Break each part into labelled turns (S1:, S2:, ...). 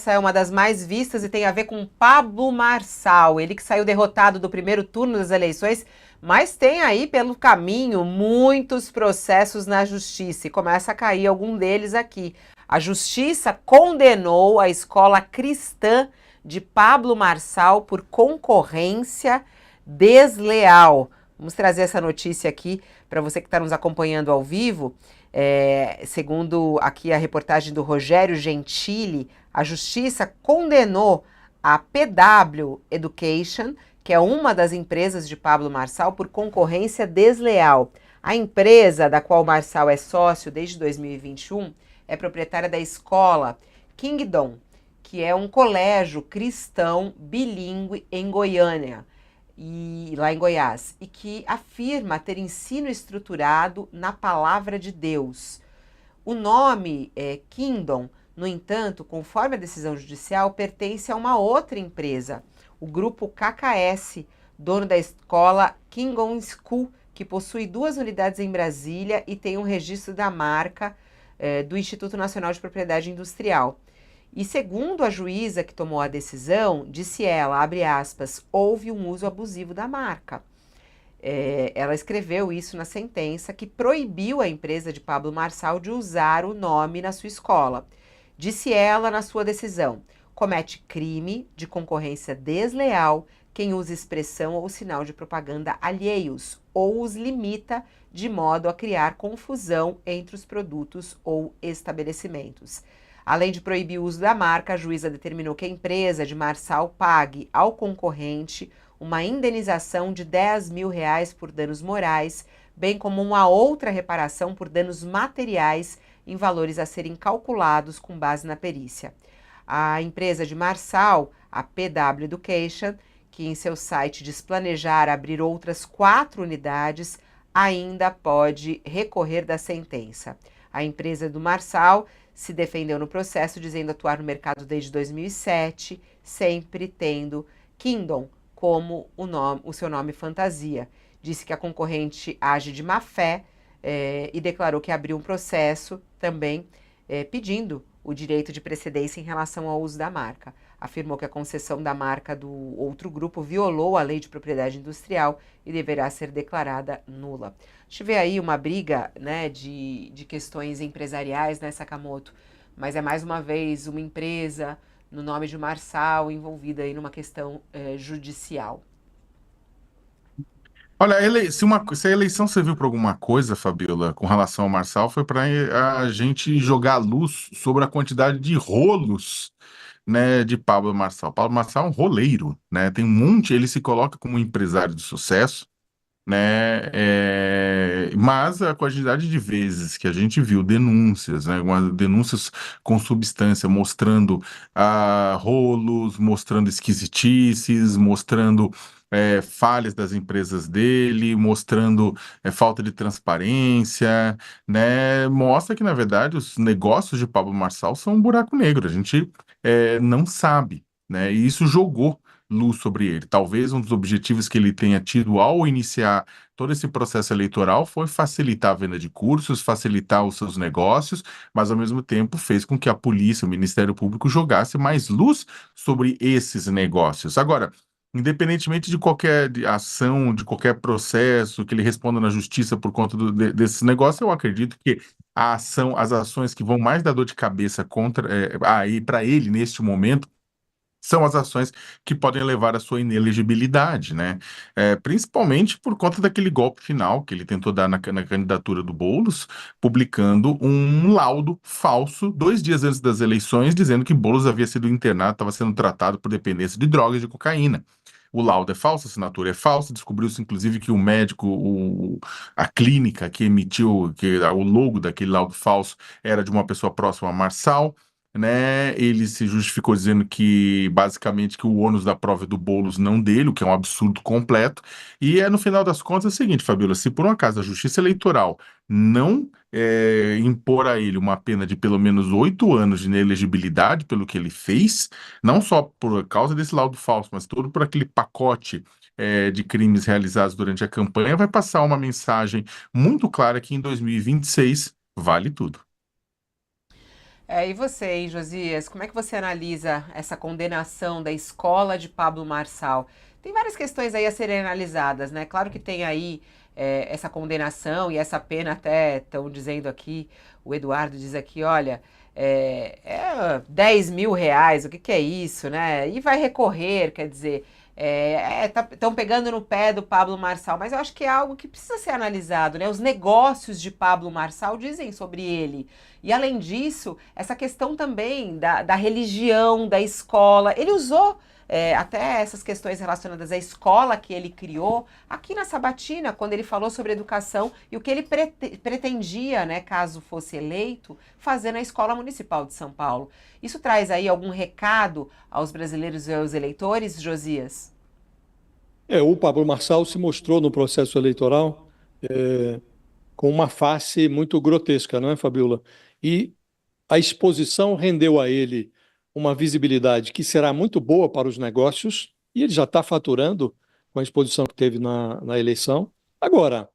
S1: essa é uma das mais vistas e tem a ver com Pablo Marçal, ele que saiu derrotado do primeiro turno das eleições, mas tem aí pelo caminho muitos processos na justiça e começa a cair algum deles aqui. A justiça condenou a escola cristã de Pablo Marçal por concorrência desleal. Vamos trazer essa notícia aqui para você que está nos acompanhando ao vivo. Segundo aqui a reportagem do Rogério Gentili, a justiça condenou a PW Education, que é uma das empresas de Pablo Marçal, por concorrência desleal. A empresa, da qual Marçal é sócio desde 2021, é proprietária da escola Kingdom, que é um colégio cristão bilíngue em Goiânia, e lá em Goiás, e que afirma ter ensino estruturado na palavra de Deus. O nome Kingdom, no entanto, conforme a decisão judicial, pertence a uma outra empresa, o grupo KKS, dono da escola Kingdom School, que possui 2 unidades em Brasília e tem um registro da marca do Instituto Nacional de Propriedade Industrial. E segundo a juíza que tomou a decisão, disse ela, abre aspas, houve um uso abusivo da marca. Ela escreveu isso na sentença que proibiu a empresa de Pablo Marçal de usar o nome na sua escola. Disse ela na sua decisão, comete crime de concorrência desleal quem usa expressão ou sinal de propaganda alheios ou os limita de modo a criar confusão entre os produtos ou estabelecimentos. Além de proibir o uso da marca, a juíza determinou que a empresa de Marçal pague ao concorrente uma indenização de R$ 10.000 por danos morais, bem como uma outra reparação por danos materiais em valores a serem calculados com base na perícia. A empresa de Marçal, a PW Education, que em seu site diz planejar abrir outras 4 unidades, ainda pode recorrer da sentença. A empresa do Marçal se defendeu no processo, dizendo atuar no mercado desde 2007, sempre tendo Kingdom como o seu nome fantasia. Disse que a concorrente age de má fé e declarou que abriu um processo também pedindo o direito de precedência em relação ao uso da marca. Afirmou que a concessão da marca do outro grupo violou a lei de propriedade industrial e deverá ser declarada nula. A gente vê aí uma briga, né, de questões empresariais, né, Sakamoto? Mas é mais uma vez uma empresa no nome de Marçal envolvida aí numa questão judicial.
S2: Olha, se a eleição serviu para alguma coisa, Fabiola, com relação ao Marçal, foi para a gente jogar luz sobre a quantidade de rolos, né, de Pablo Marçal. Pablo Marçal é um roleiro, né? Tem um monte, ele se coloca como um empresário de sucesso, né? Mas a quantidade de vezes que a gente viu denúncias, né? Denúncias com substância mostrando rolos, mostrando esquisitices, mostrando falhas das empresas dele, mostrando falta de transparência, né? Mostra que, na verdade, os negócios de Pablo Marçal são um buraco negro. A gente não sabe, né? E isso jogou luz sobre ele. Talvez um dos objetivos que ele tenha tido ao iniciar todo esse processo eleitoral foi facilitar a venda de cursos, facilitar os seus negócios, mas ao mesmo tempo fez com que a polícia, o Ministério Público jogasse mais luz sobre esses negócios. Agora, independentemente de qualquer ação, de qualquer processo que ele responda na justiça por conta desses negócios, eu acredito que as ações que vão mais dar dor de cabeça contra aí para ele neste momento são as ações que podem levar à sua inelegibilidade, né? Principalmente por conta daquele golpe final que ele tentou dar na candidatura do Boulos, publicando um laudo falso 2 dias antes das eleições, dizendo que Boulos havia sido internado, estava sendo tratado por dependência de drogas de cocaína. O laudo é falso, a assinatura é falsa. Descobriu-se, inclusive, que o médico, a clínica que emitiu o logo daquele laudo falso era de uma pessoa próxima a Marçal, né? Ele se justificou dizendo que, basicamente, que o ônus da prova é do Boulos, não dele, o que é um absurdo completo. E no final das contas, é o seguinte, Fabíola, se por um acaso a Justiça Eleitoral não impor a ele uma pena de pelo menos 8 anos de inelegibilidade pelo que ele fez, não só por causa desse laudo falso, mas todo por aquele pacote de crimes realizados durante a campanha, vai passar uma mensagem muito clara que em 2026 vale tudo.
S1: E você, hein, Josias, como é que você analisa essa condenação da escola de Pablo Marçal? Tem várias questões aí a serem analisadas, né? Claro que tem aí essa condenação e essa pena até, estão dizendo aqui, o Eduardo diz aqui, olha, 10 mil reais, o que que é isso, né? E vai recorrer, quer dizer, estão pegando no pé do Pablo Marçal, mas eu acho que é algo que precisa ser analisado, né? Os negócios de Pablo Marçal dizem sobre ele. E além disso, essa questão também da religião, da escola. Ele usou até essas questões relacionadas à escola que ele criou aqui na Sabatina, quando ele falou sobre educação e o que ele pretendia, né, caso fosse eleito, fazer na Escola Municipal de São Paulo. Isso traz aí algum recado aos brasileiros e aos eleitores, Josias?
S3: O Pablo Marçal se mostrou no processo eleitoral é, com uma face muito grotesca, não é, Fabiola? E a exposição rendeu a ele uma visibilidade que será muito boa para os negócios, e ele já está faturando com a exposição que teve na eleição. Agora,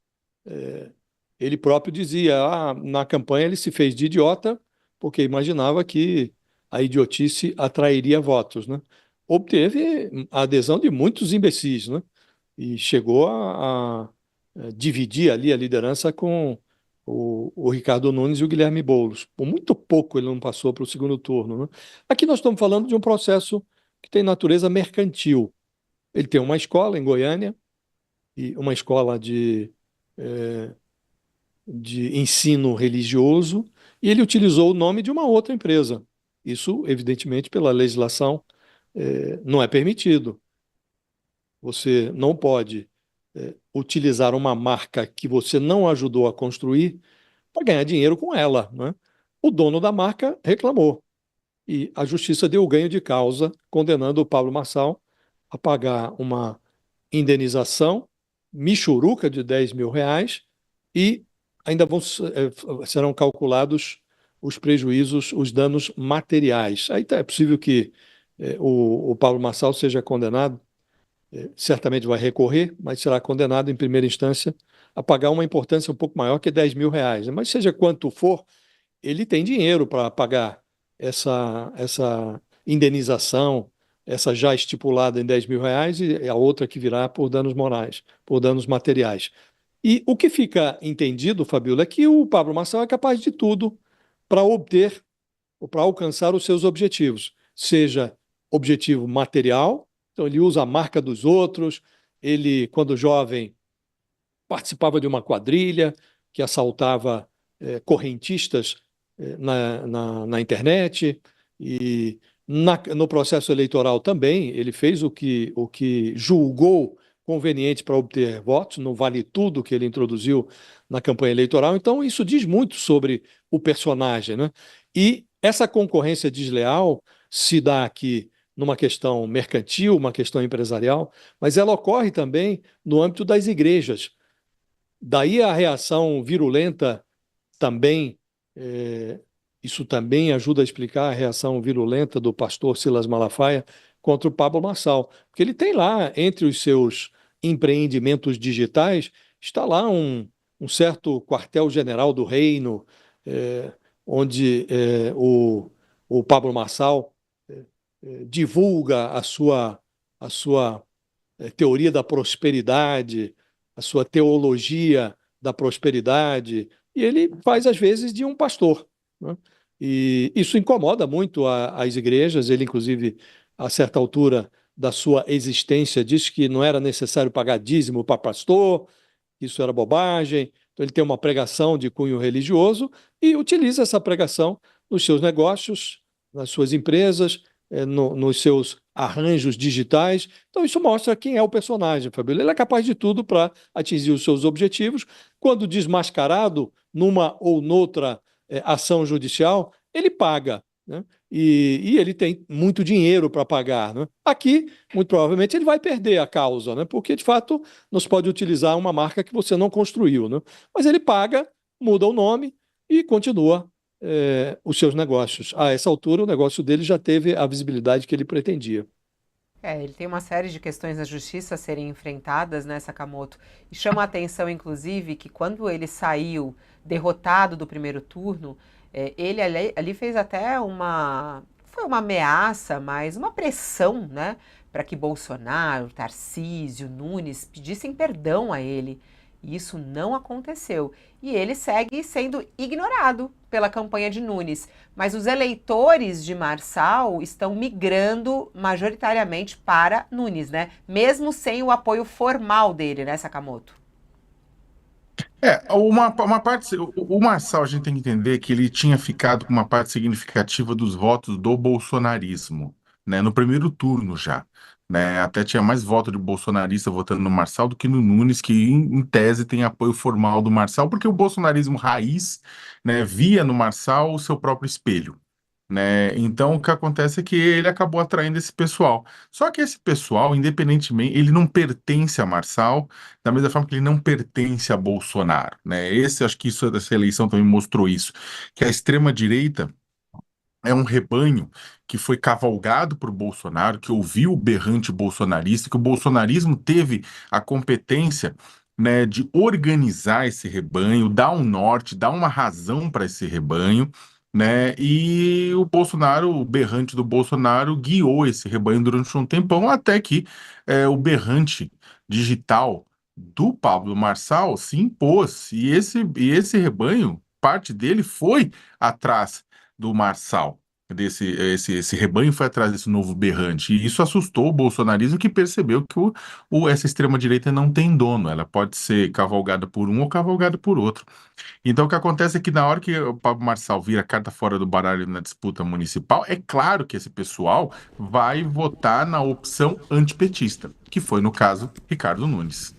S3: é, ele próprio dizia, na campanha ele se fez de idiota, porque imaginava que a idiotice atrairia votos, né? Obteve a adesão de muitos imbecis, né? E chegou a dividir ali a liderança com o Ricardo Nunes e o Guilherme Boulos. Por muito pouco ele não passou para o segundo turno, né? Aqui nós estamos falando de um processo que tem natureza mercantil. Ele tem uma escola em Goiânia, e uma escola de ensino religioso, e ele utilizou o nome de uma outra empresa. Isso, evidentemente, pela legislação, não é permitido. Você não pode utilizar uma marca que você não ajudou a construir para ganhar dinheiro com ela, né? O dono da marca reclamou e a justiça deu ganho de causa, condenando o Pablo Marçal a pagar uma indenização michuruca de 10 mil reais e ainda serão calculados os prejuízos, os danos materiais. Aí é possível que o Pablo Marçal seja condenado, certamente vai recorrer, mas será condenado em primeira instância a pagar uma importância um pouco maior que 10 mil reais. Mas seja quanto for, ele tem dinheiro para pagar essa indenização, essa já estipulada em 10 mil reais, e a outra que virá por danos morais, por danos materiais. E o que fica entendido, Fabiola, é que o Pablo Marçal é capaz de tudo para obter ou para alcançar os seus objetivos, seja objetivo material, então ele usa a marca dos outros, ele, quando jovem, participava de uma quadrilha que assaltava correntistas na internet, e no processo eleitoral também ele fez o que julgou conveniente para obter votos, no vale tudo que ele introduziu na campanha eleitoral. Então, isso diz muito sobre o personagem, né? E essa concorrência desleal se dá aqui numa questão mercantil, uma questão empresarial, mas ela ocorre também no âmbito das igrejas. Daí a reação virulenta também, eh, isso também ajuda a explicar a reação virulenta do pastor Silas Malafaia contra o Pablo Marçal, porque ele tem lá, entre os seus empreendimentos digitais, está lá um certo quartel-general do reino, eh, onde o Pablo Marçal divulga a sua teoria da prosperidade, a sua teologia da prosperidade, e ele faz, às vezes, de um pastor, né? E isso incomoda muito as igrejas. Ele, inclusive, a certa altura da sua existência, disse que não era necessário pagar dízimo para pastor, isso era bobagem. Então, ele tem uma pregação de cunho religioso e utiliza essa pregação nos seus negócios, nas suas empresas, nos seus arranjos digitais. Então, isso mostra quem é o personagem, Fabíola. Ele é capaz de tudo para atingir os seus objetivos. Quando desmascarado numa ou noutra ação judicial, ele paga, né? E ele tem muito dinheiro para pagar, né? Aqui, muito provavelmente, ele vai perder a causa, né? Porque, de fato, não se pode utilizar uma marca que você não construiu, né? Mas ele paga, muda o nome e continua os seus negócios. A essa altura, o negócio dele já teve a visibilidade que ele pretendia.
S1: Ele tem uma série de questões na justiça a serem enfrentadas, né, Sakamoto? E chama a atenção, inclusive, que quando ele saiu derrotado do primeiro turno, Ele ali fez até foi uma ameaça, mas uma pressão, né, para que Bolsonaro, Tarcísio, Nunes pedissem perdão a ele. E isso não aconteceu. E ele segue sendo ignorado pela campanha de Nunes. Mas os eleitores de Marçal estão migrando majoritariamente para Nunes, né? Mesmo sem o apoio formal dele, né, Sakamoto?
S2: Uma parte, o Marçal, a gente tem que entender que ele tinha ficado com uma parte significativa dos votos do bolsonarismo, né, no primeiro turno já, né, até tinha mais voto de bolsonarista votando no Marçal do que no Nunes, que em tese tem apoio formal do Marçal, porque o bolsonarismo raiz, né, via no Marçal o seu próprio espelho, né? Então, o que acontece é que ele acabou atraindo esse pessoal. Só que esse pessoal, independentemente, ele não pertence a Marçal, da mesma forma que ele não pertence a Bolsonaro, né? Acho que essa eleição também mostrou isso, que a extrema-direita é um rebanho que foi cavalgado por Bolsonaro, que ouviu o berrante bolsonarista, que o bolsonarismo teve a competência, né, de organizar esse rebanho, dar um norte, dar uma razão para esse rebanho, né? E o Bolsonaro, o berrante do Bolsonaro, guiou esse rebanho durante um tempão, até que o berrante digital do Pablo Marçal se impôs, e esse rebanho, parte dele foi atrás do Marçal. Esse rebanho foi atrás desse novo berrante. E isso assustou o bolsonarismo, que percebeu que essa extrema-direita não tem dono. Ela pode ser cavalgada por um ou cavalgada por outro. Então, o que acontece é que na hora que o Pablo Marçal vira carta fora do baralho na disputa municipal, é claro que esse pessoal vai votar na opção antipetista, que foi, no caso, Ricardo Nunes.